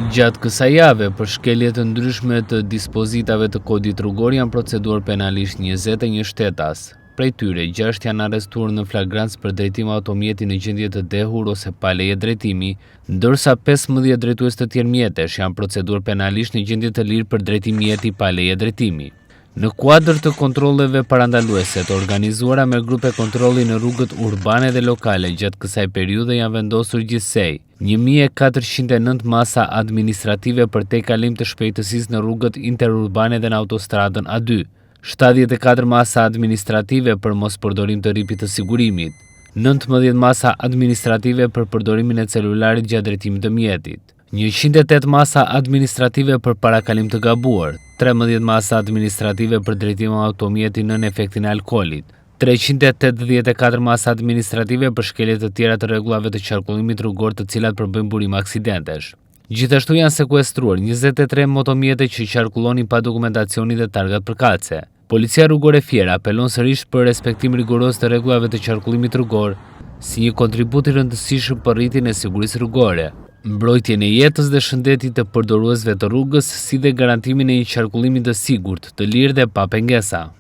Gjatë kësaj jave, për shkelje të ndryshme të dispozitave të kodit rrugor janë proceduar penalisht 21 shtetas. Prej tyre, 6 janë arrestuar në flagrancë për drejtim automjeti në gjendje të dehur ose pa leje drejtimi, ndërsa 15 drejtues të tjerë mjetesh janë proceduar penalisht në gjendje të lirë për drejtim mjeti pa leje drejtimi. Në kuadër të kontrolleve parandaluese të organizuara me grupe kontrolli në rrugët urbane dhe lokale gjatë kësaj periudhe janë vendosur gjithsej 1409 masa administrative për tejkalim të shpejtësisë në rrugët interurbane dhe në autostradën A2, 74 masa administrative për mos përdorim të ripit të sigurimit, 19 masa administrative për përdorimin e celularit gjatë drejtimit të mjetit, 108 masa administrative për parakalim të gabuar, 13 masa administrative për drejtim automjeti nën efektin e alkoolit, 384 masa administrative për shkelje të tjera të rregullave të qarkullimit rrugor të cilat përbëjnë burim aksidentesh. Gjithashtu janë sekuestruar 23 motomjete që qarkullonin pa dokumentacioni dhe targat përkatëse. Policia rrugore Fiera apelon sërish për respektim riguroz të rregullave të qarkullimit rrugor, si një kontribut i rëndësishëm për rritjen e sigurisë rrugore, mbrojtjen e jetës dhe shëndetit të përdoruesve të rrugës, si dhe garantimin e një qarkullimi të sigurt, të lirë dhe pa pengesa.